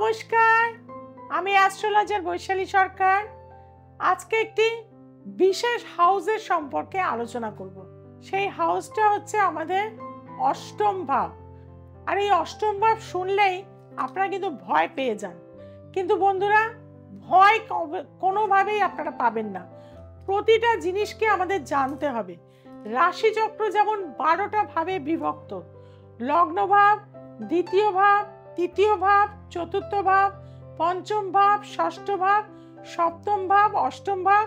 নমস্কার, আমি অ্যাস্ট্রোলজার বৈশালী সরকার। আজকে একটি বিশেষ হাউসের সম্পর্কে আলোচনা করব। সেই হাউসটা হচ্ছে আমাদের অষ্টম ভাব। আর এই অষ্টম ভাব শুনলেই আপনারা কিন্তু ভয় পেয়ে যান, কিন্তু বন্ধুরা ভয় কোনোভাবেই আপনারা পাবেন না। প্রতিটা জিনিসকে আমাদের জানতে হবে। রাশিচক্র যেমন 12টা ভাবে বিভক্ত, লগ্ন ভাব, দ্বিতীয় ভাব, তৃতীয় ভাব, চতুর্থ ভাব, পঞ্চম ভাব, ষষ্ঠ ভাব, সপ্তম ভাব, অষ্টম ভাব,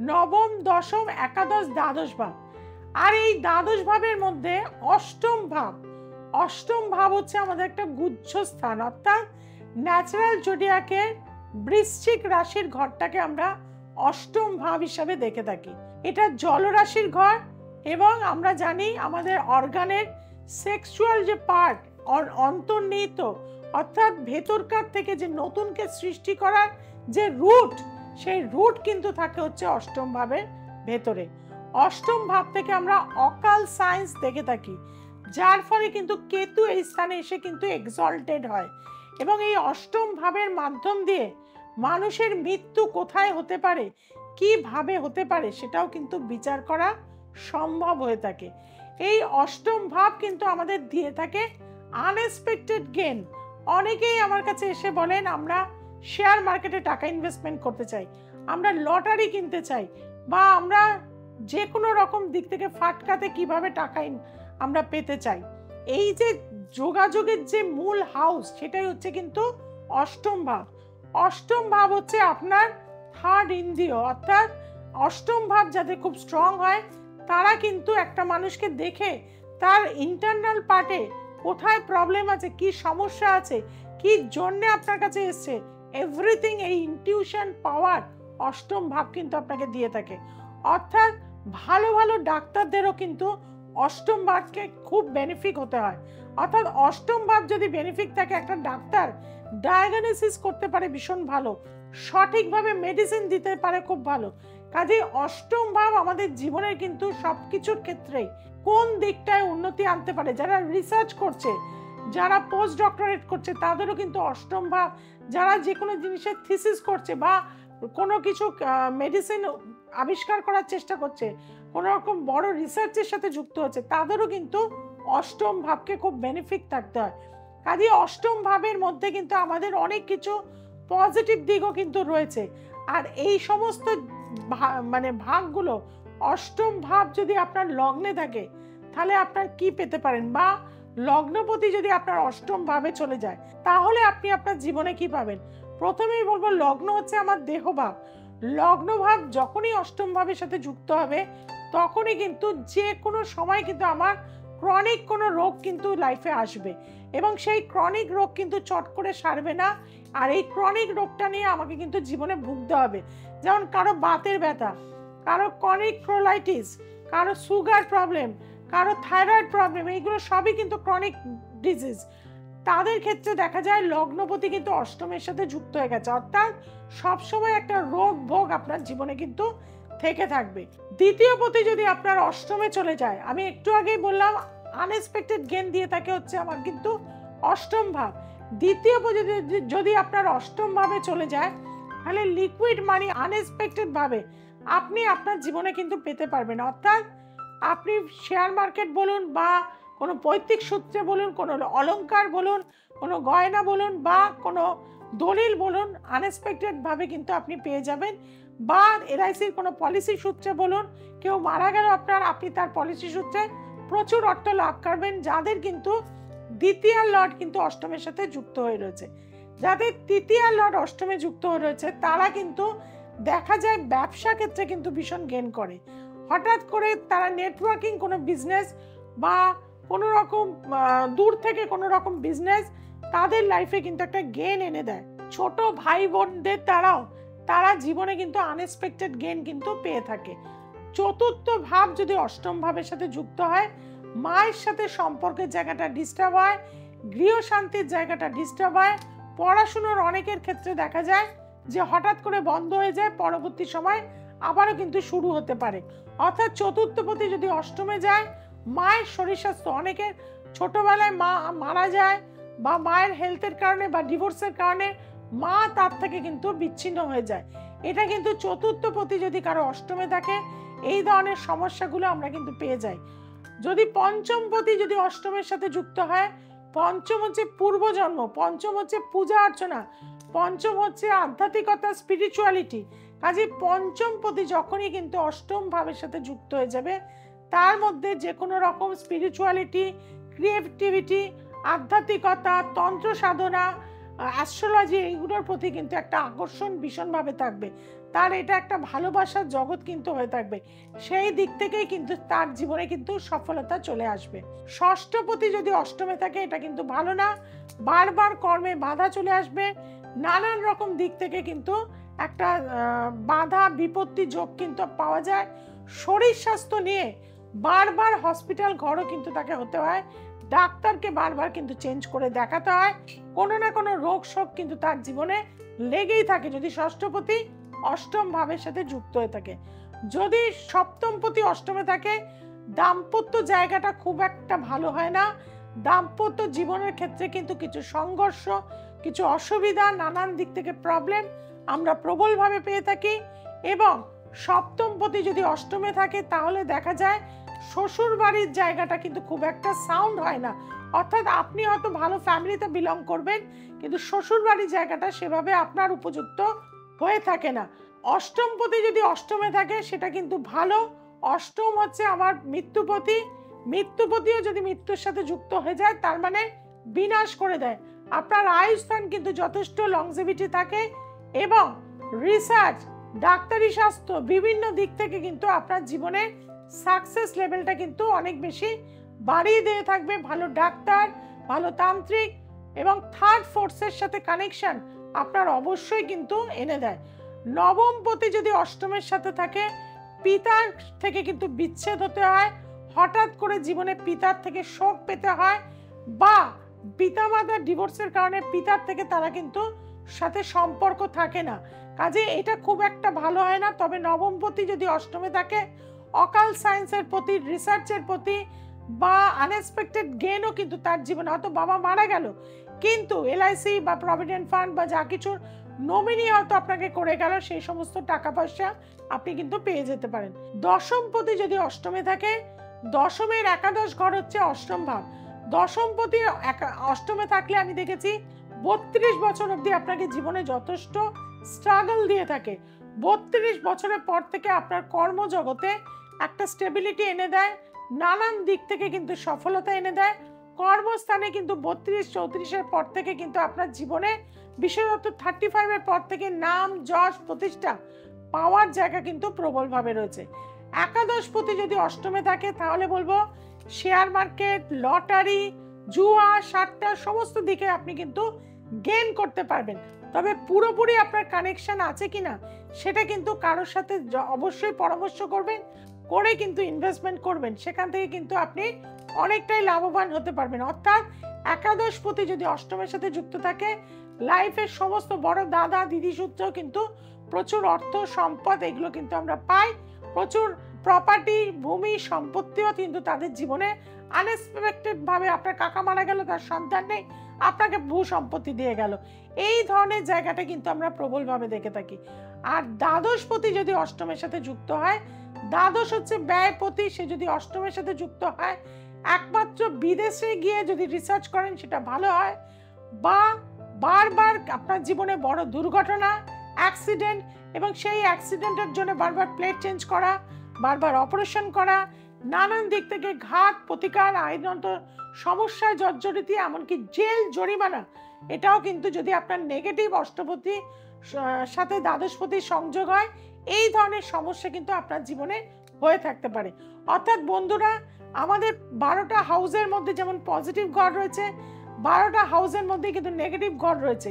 নবম, দশম, একাদশ, দ্বাদশ ভাব। আর এই দ্বাদশ ভাবের মধ্যে অষ্টম ভাব হচ্ছে আমাদের একটা গুচ্ছ স্থান, অর্থাৎ ন্যাচারাল জোডিয়াকের বৃশ্চিক রাশির ঘরটাকে আমরা অষ্টম ভাব হিসাবে দেখে থাকি। এটা জলরাশির ঘর এবং আমরা জানি আমাদের অর্গানের সেক্সুয়াল যে পার্ট অন্তর্নিহিত, অর্থাৎ ভেতরকার থেকে যে নতুনকে সৃষ্টি করার যে রুট, সেই রুট কিন্তু থাকে হচ্ছে অষ্টম ভাবের ভেতরে। অষ্টম ভাব থেকে আমরা অকাল সায়েন্স দেখে থাকি, যার ফলে কিন্তু কেতু এই স্থানে এসে কিন্তু এক্সল্টেড হয় এবং এই অষ্টম ভাবের মাধ্যম দিয়ে মানুষের মৃত্যু কোথায় হতে পারে, কিভাবে হতে পারে, সেটাও কিন্তু বিচার করা সম্ভব হয়ে থাকে। এই অষ্টম ভাব কিন্তু আমাদের দিয়ে থাকে আনএক্সপেক্টেড গেন। অনেকেই আমার কাছে এসে বলেন আমরা শেয়ার মার্কেটে টাকা ইনভেস্টমেন্ট করতে চাই, আমরা লটারি কিনতে চাই, বা আমরা যে কোনো রকম দিক থেকে ফাটকাতে কিভাবে টাকা আমরা পেতে চাই। এই যে যোগাযোগের যে মূল হাউস, সেটাই হচ্ছে কিন্তু অষ্টম ভাব। অষ্টম ভাব হচ্ছে আপনার থার্ড ইন্দ্রিয়, অর্থাৎ অষ্টম ভাব যাদের খুব স্ট্রং হয় তারা কিন্তু একটা মানুষকে দেখে তার ইন্টারনাল পার্টে কোথায় প্রবলেম আছে, কি সমস্যা আছে, কি জন্য আপনার কাছে এসছে, এভরিথিং এই ইনটিউশন পাওয়ার অষ্টম ভাব কিন্তু আপনাকে দিয়ে থাকে। অর্থাৎ ভালো ভালো ডাক্তারদেরও কিন্তু অষ্টম ভাবকে খুব বেনিফিট হতে হয়। অর্থাৎ অষ্টম ভাব যদি বেনিফিট থাকে, একটা ডাক্তার ডায়াগনোসিস করতে পারে ভীষণ ভালো, সঠিকভাবে মেডিসিন দিতে পারে খুব ভালো। কাজে অষ্টম ভাব আমাদের জীবনের কিন্তু সবকিছুর ক্ষেত্রেই কোন দিকটায় উন্নতি আনতে পারে। যারা রিসার্চ করছে, যারা পোস্ট ডক্টরেট করছে, তাদেরও কিন্তু অষ্টম ভাব, যারা যে কোনো জিনিসের থিসিস করছে বা কোনো কিছু মেডিসিন আবিষ্কার করার চেষ্টা করছে, কোনো রকম বড় রিসার্চের সাথে যুক্ত হচ্ছে, তাদেরও কিন্তু অষ্টম ভাবকে খুব বেনিফিট থাকতে হয়। কাজে অষ্টম ভাবের মধ্যে কিন্তু আমাদের অনেক কিছু পজিটিভ দিকও কিন্তু রয়েছে। আর এই সমস্ত ভাগগুলো, অষ্টম ভাব যদি আপনার লগ্নে থাকে তাহলে আপনার কি পেতে পারেন, বা লগ্নপতি যদি আপনার অষ্টম ভাবে চলে যায় তাহলে আপনি আপনার জীবনে কি পাবেন। প্রথমেই বলবো, লগ্ন হচ্ছে আমার দেহভাব। লগ্ন ভাব যখনই অষ্টম ভাবের সাথে যুক্ত হবে তখনই কিন্তু যে কোনো সময় কিন্তু আমার ক্রনিক কোনো রোগ কিন্তু লাইফে আসবে এবং সেই ক্রনিক রোগ কিন্তু চট করে সারবে না। আর এই ক্রনিক রোগটা নিয়ে আমাকে কিন্তু জীবনে ভুগতে হবে। যেমন কারো বাতের ব্যথা, কারো ক্রনিক ক্রোলাইটিস, কারো সুগার প্রবলেম, কারো থাইরয়েড প্রবলেম, এইগুলো সবই কিন্তু ক্রনিক ডিজিজ। তাদের ক্ষেত্রে দেখা যায় লগ্নপতি কিন্তু অষ্টমের সাথে যুক্ত হয়ে গেছে, অর্থাৎ সবসময় একটা রোগ ভোগ আপনার জীবনে কিন্তু থেকে থাকবে। দ্বিতীয় পতি যদি আপনার অষ্টমে চলে যায়, আমি একটু আগেই বললাম আনএক্সপেক্টেড গেন দিয়ে থাকে হচ্ছে আমার কিন্তু অষ্টম ভাব। দ্বিতীয় পতি যদি আপনার অষ্টম ভাবে চলে যায় তাহলে লিকুইড মানি আনএক্সপেক্টেড ভাবে আপনি আপনার জীবনে কিন্তু পেতে পারবেন। অর্থাৎ আপনি শেয়ার মার্কেট বলুন, বা কোনো পৈতৃক সূত্রে বলুন, কোনো অলংকার বলুন, কোনো গয়না বলুন, বা কোনো দলিল বলুন, আনএক্সপেক্টেড ভাবে কিন্তু আপনি পেয়ে যাবেন। বা এলআইসির কোনো পলিসি সূত্রে বলুন, কেউ মারা গেল আপনার, আপনি তার পলিসি সূত্রে প্রচুর অর্থ লাভ করবেন। যাদের কিন্তু দ্বিতীয় লর্ড কিন্তু অষ্টমের সাথে যুক্ত হয়ে রয়েছে, যাদের তৃতীয় লর্ড অষ্টমে যুক্ত হয়ে রয়েছে, তারা কিন্তু দেখা যায় ব্যবসা ক্ষেত্রে কিন্তু ভীষণ গেন করে। হঠাৎ করে তারা নেটওয়ার্কিং কোনো বিজনেস বা কোনো রকম দূর থেকে কোনো রকম বিজনেস তাদের লাইফে কিন্তু একটা গেন এনে দেয়। ছোট ভাই বোনদের তারা জীবনে কিন্তু আনএক্সপেক্টেড গেন কিন্তু পেয়ে থাকে। চতুর্থ ভাব যদি অষ্টম ভাবের সাথে যুক্ত হয়, মায়ের সাথে সম্পর্কের জায়গাটা ডিস্টার্ব হয়, গৃহ শান্তির জায়গাটা ডিস্টার্ব হয়, পড়াশুনোর অনেকের ক্ষেত্রে দেখা যায় যে হঠাৎ করে বন্ধ হয়ে যায়, পরবর্তী সময় আবারও কিন্তু শুরু হতে পারে। অর্থাৎ চতুর্থপতি যদি অষ্টমে যায়, মায়ের শরীর স্বাস্থ্য, অনেকের ছোটবেলায় মা মারা যায় বা মায়ের হেলথের কারণে বা ডিভোর্সের কারণে মা তার থেকে কিন্তু বিচ্ছিন্ন হয়ে যায়। এটা কিন্তু চতুর্থপতি যদি কারো অষ্টমে থাকে, এই ধরনের সমস্যাগুলো আমরা কিন্তু পেয়ে যাই। যদি পঞ্চমপতি যদি অষ্টমের সাথে যুক্ত হয়, পঞ্চম হচ্ছে পূর্বজন্ম, পঞ্চম হচ্ছে পূজা অর্চনা, পঞ্চম হচ্ছে আধ্যাত্মিকতা, স্পিরিচুয়ালিটি। কাজে পঞ্চমপতি যখনই কিন্তু অষ্টম ভাবের সাথে যুক্ত হয়ে যাবে, তার মধ্যে যে কোনো রকম স্পিরিচুয়ালিটি, ক্রিয়েটিভিটি, আধ্যাত্মিকতা, তন্ত্র সাধনা, অ্যাস্ট্রোলজি, এইগুলোর প্রতি কিন্তু একটা আকর্ষণ ভীষণভাবে থাকবে। তার এটা একটা ভালোবাসার জগৎ কিন্তু হয়ে থাকবে। সেই দিক থেকেই কিন্তু তার জীবনে কিন্তু সফলতা চলে আসবে। ষষ্ঠপতি যদি অষ্টমে থাকে, এটা কিন্তু ভালো না। বারবার কর্মে বাধা চলে আসবে, নানান রকম দিক থেকে কিন্তু একটা বাধা বিপত্তি যোগ কিন্তু পাওয়া যায়। শরীর স্বাস্থ্য নিয়ে বারবার হসপিটাল ঘরও কিন্তু তাকে হতে হয়, ডাক্তারকে বারবার কিন্তু চেঞ্জ করে দেখাতে হয়, কোনো না কোনো রোগ শোক কিন্তু তার জীবনে লেগেই থাকে যদি ষষ্ঠপতি অষ্টম ভাবের সাথে যুক্ত হয়ে থাকে। যদি সপ্তমপতি অষ্টমে থাকে, দাম্পত্য জায়গাটা খুব একটা ভালো হয় না। দাম্পত্য জীবনের ক্ষেত্রে কিন্তু কিছু সংঘর্ষ, কিছু অসুবিধা, নানান দিক থেকে প্রবলেম আমরা প্রবলভাবে পেয়ে থাকি। এবং সপ্তমপতি যদি অষ্টমে থাকে, তাহলে দেখা যায় শ্বশুর বাড়ির জায়গাটা কিন্তু খুব একটা সাউন্ড হয় না। অর্থাৎ আপনি হয়তো ভালো ফ্যামিলিতে বিলং করবেন, কিন্তু শ্বশুর বাড়ির জায়গাটা সেভাবে আপনার উপযুক্ত হয়ে থাকে না। অষ্টমপতি যদি অষ্টমে থাকে, সেটা কিন্তু ভালো। অষ্টম হচ্ছে আমার মৃত্যুপতি, মৃত্যুপতিও যদি মৃত্যুর সাথে যুক্ত হয়ে যায়, তার মানে বিনাশ করে দেয়। আপনার আয়ুস্থান কিন্তু যথেষ্ট লংজিভিটি থাকে এবং রিসার্চ, ডাক্তারি স্বাস্থ্য, বিভিন্ন দিক থেকে কিন্তু আপনার জীবনে সাকসেস লেভেলটা কিন্তু অনেক বেশি বাড়িয়ে দিয়ে থাকবে। ভালো ডাক্তার, ভালো তান্ত্রিক এবং থার্ড ফোর্সের সাথে কানেকশন আপনার অবশ্যই কিন্তু এনে দেয়। নবমপতি যদি অষ্টমের সাথে থাকে, পিতার থেকে কিন্তু বিচ্ছেদ হতে হয়, হঠাৎ করে জীবনে পিতার থেকে শোক পেতে হয়, বা পিতামাতার ডিভোর্সের কারণে পিতার থেকে তারা কিন্তু সাথে সম্পর্ক থাকে না। কাজে এটা খুব একটা ভালো হয় না। তবে নবমপতি যদি অষ্টমে থাকে, অকাল সায়েন্সের প্রতি, রিসার্চের প্রতি বা আনএক্সপেক্টেড গেনও কিন্তু তার জীবনে, হয়তো বাবা মারা গেল কিন্তু এলআইসি বা প্রভিডেন্ট ফান্ড বা যা কিছুর নমিনি হয়তো আপনাকে করে গেল, সেই সমস্ত টাকা পয়সা আপনি কিন্তু পেয়ে যেতে পারেন। দশমপতি যদি অষ্টমে থাকে, দশমের একাদশ ঘর হচ্ছে অষ্টম ভাব। দশমপতি অষ্টমে থাকলে আমি দেখেছি 32 বছর অবধি আপনাকে জীবনে যথেষ্ট স্ট্রাগল দিয়ে থাকে। 32 বছরের পর থেকে আপনার কর্মজগতে একটা স্টেবিলিটি এনে দেয়, নানান দিক থেকে কিন্তু সফলতা এনে দেয়। কর্মস্থানে কিন্তু 32-34-এর পর থেকে কিন্তু আপনার জীবনে, বিশেষত 35-এর পর থেকে নাম যশ প্রতিষ্ঠা পাওয়ার জায়গা কিন্তু প্রবলভাবে রয়েছে। একাদশপতি যদি অষ্টমে থাকে, তাহলে বলবো শেয়ার মার্কেট, লটারি, জুয়া, সাট্টা সমস্ত দিকে আপনি কিন্তু গেইন করতে পারবেন। তবে পুরোপুরি আপনার কানেকশন আছে কিনা সেটা কিন্তু কারোর সাথে অবশ্যই পরামর্শ করবেন, করে কিন্তু ইনভেস্টমেন্ট করবেন, সেখান থেকে কিন্তু আপনি অনেকটাই লাভবান হতে পারবেন। অর্থাৎ একাদশপতি যদি অষ্টমের সাথে যুক্ত থাকে, লাইফের সমস্ত বড় দাদা দিদি সূত্রেও কিন্তু প্রচুর অর্থ সম্পদ এগুলো কিন্তু আমরা পাই। প্রচুর প্রপার্টি, ভূমি, সম্পত্তিও কিন্তু তাদের জীবনে আনএক্সপেক্টেড ভাবে, আপনার কাকা মারা গেল, তার সন্তান নেই, আপনাকে ভূ সম্পত্তি দিয়ে গেল, এই ধরনের জায়গাটা কিন্তু আমরা প্রবলভাবে দেখে থাকি। আর দ্বাদশপতি যদি অষ্টমের সাথে যুক্ত হয়, দ্বাদশ হচ্ছে ব্যয়পতি, সে যদি অষ্টমের সাথে যুক্ত হয়, একমাত্র বিদেশে গিয়ে যদি রিসার্চ করেন সেটা ভালো হয়, বা বারবার আপনার জীবনে বড় দুর্ঘটনা, অ্যাক্সিডেন্ট, এবং সেই অ্যাক্সিডেন্টের জন্য বারবার প্লেট চেঞ্জ করা, বারবার অপারেশন করা, নানান দিক থেকে ঘাত প্রতিকার, আইনত সমস্যায় জর্জরিত, এমনকি জেল জরিমানা, এটাও কিন্তু যদি আপনার নেগেটিভ অষ্টপতি সাথে দ্বাদশপতির সংযোগ হয়, এই ধরনের সমস্যা কিন্তু আপনার জীবনে হয়ে থাকতে পারে। অর্থাৎ বন্ধুরা, আমাদের 12টা হাউসের মধ্যে যেমন পজিটিভ গড় রয়েছে, 12টা হাউসের মধ্যে কিন্তু নেগেটিভ গড় রয়েছে।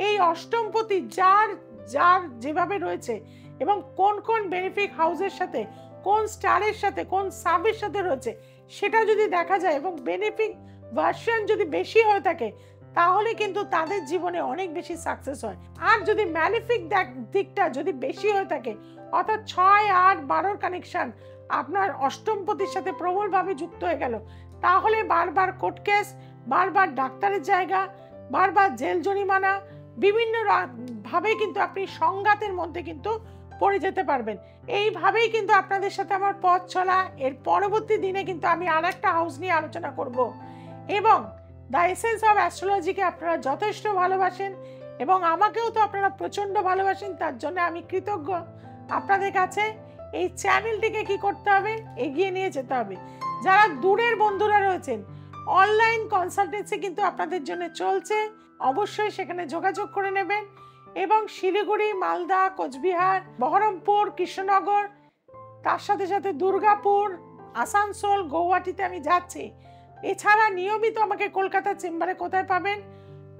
এই অষ্টমপতি যার যার যেভাবে রয়েছে এবং কোন কোন বেনিফিক হাউসের সাথে, কোন স্টারের সাথে, কোন সাবের সাথে রয়েছে, সেটা যদি দেখা যায় এবং বেনিফিক ভার্সন যদি বেশি হয়ে থাকে, তাহলে কিন্তু তাদের জীবনে অনেক বেশি সাকসেস হয়। আর যদি ম্যালিফিক দিকটা যদি বেশি হয়ে থাকে, অর্থাৎ 6, 8, 12 কানেকশন আপনার অষ্টমপতির সাথে প্রবলভাবে যুক্ত হয়ে গেল, তাহলে বারবার কোর্ট কেস, বারবার ডাক্তারের জায়গা, বারবার জেল জরিমানা, বিভিন্ন ভাবে কিন্তু আপনি সংঘাতের মধ্যে কিন্তু পড়ে যেতে পারবেন। এইভাবেই কিন্তু আপনাদের সাথে আমার পথ চলা। এর পরবর্তী দিনে কিন্তু আমি আর একটা হাউস নিয়ে আলোচনা করব, এবং দ্য এসেন্স অফ অ্যাস্ট্রোলজিকে আপনারা যথেষ্ট ভালোবাসেন এবং আমাকেও তো আপনারা প্রচণ্ড ভালোবাসেন, তার জন্য আমি কৃতজ্ঞ আপনাদের কাছে। এই চ্যানেলটিকে কি করতে হবে, এগিয়ে নিয়ে যেতে হবে। যারা দূরের বন্ধুরা রয়েছেন, অনলাইন কনসালটেন্সি কিন্তু আপনাদের জন্য চলছে, অবশ্যই সেখানে যোগাযোগ করে নেবেন। এবং শিলিগুড়ি, মালদা, কোচবিহার, বহরমপুর, কৃষ্ণনগর, তার সাথে সাথে দুর্গাপুর, আসানসোল, গৌহাটিতে আমি যাচ্ছি। এছাড়া নিয়মিত আমাকে কলকাতার চেম্বারে কোথায় পাবেন?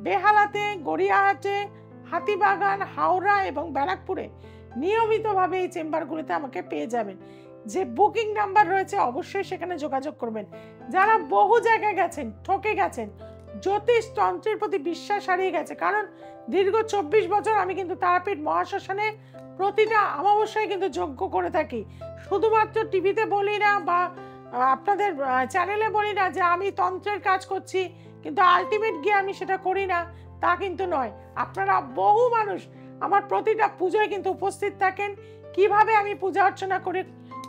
বেহালাতে, গড়িয়াহাটে, হাতিবাগান, হাওড়া এবং ব্যারাকপুরে নিয়মিতভাবে এই চেম্বারগুলিতে আমাকে পেয়ে যাবেন। যে বুকিং নাম্বার রয়েছে অবশ্যই সেখানে যোগাযোগ করবেন। যারা বহু জায়গায় গেছেন, ঠকে গেছেন, জ্যোতিষ তন্ত্রের প্রতি বিশ্বাস হারিয়ে গেছে, কারণ দীর্ঘ 24 বছর আমি কিন্তু তারাপীঠ মহাশ্মশানে প্রতিটা অমাবস্যায় কিন্তু যজ্ঞ করে থাকি। শুধুমাত্র টিভিতে বলি না বা আপনাদের চ্যানেলে বলি না যে আমি তন্ত্রের কাজ করছি, কিন্তু আলটিমেট গিয়ে আমি সেটা করি না, তা কিন্তু নয়। আপনারা বহু মানুষ আমার প্রতিটা পুজোয় কিন্তু উপস্থিত থাকেন। কিভাবে আমি পূজা অর্চনা করে,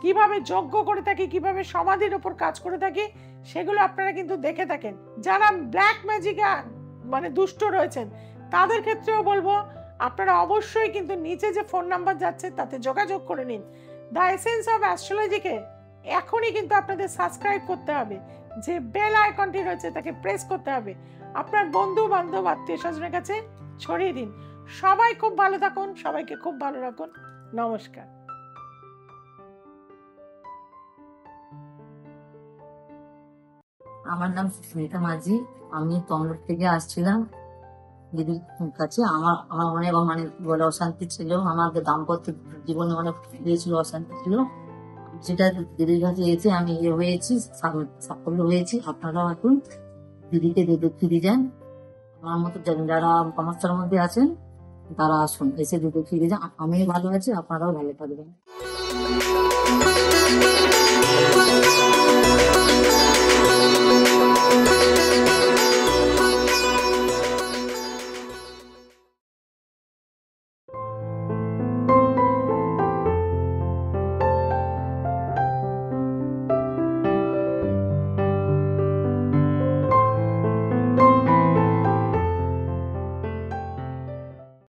কিভাবে যজ্ঞ করে থাকি, কিভাবে সমাধির ওপর কাজ করে থাকি, সেগুলো আপনারা কিন্তু দেখে থাকেন। যারা ব্ল্যাক ম্যাজিকে মানে দুষ্ট রয়েছেন, তাদের ক্ষেত্রেও বলবো আপনারা অবশ্যই কিন্তু নিচে যে ফোন নাম্বার যাচ্ছে তাতে যোগাযোগ করে নিন। দ্য এসেন্স অফ অ্যাস্ট্রোলজিকে এখনই কিন্তু আপনাদের সাবস্ক্রাইব করতে হবে, যে বেল আইকনটি রয়েছে তাকে প্রেস করতে হবে, আপনার বন্ধু বান্ধব আত্মীয় স্বজনের কাছে ছড়িয়ে দিন। সবাই খুব ভালো থাকুন, সবাইকে খুব ভালো রাখুন। নমস্কার। আমার নাম সুস্মিতা মাঝি। আমি তমলুক থেকে আসছিলাম দিদির কাছে। আমার অনেক বলে অশান্তি ছিল, আমাদের দাম্পত্য জীবনে অনেক ছিল, অশান্তি ছিল। যেটা দিদির কাছে এসে আমি হয়েছি, সাফল্য হয়েছি। আপনারাও এখন দিদিকে ফিরে যান। আমার মতো যারা সমস্যার মধ্যে আছেন তারা আসুন, এসে দিদি ফিরে যান। আমিও ভালো আছি, আপনারাও ভালো থাকবেন।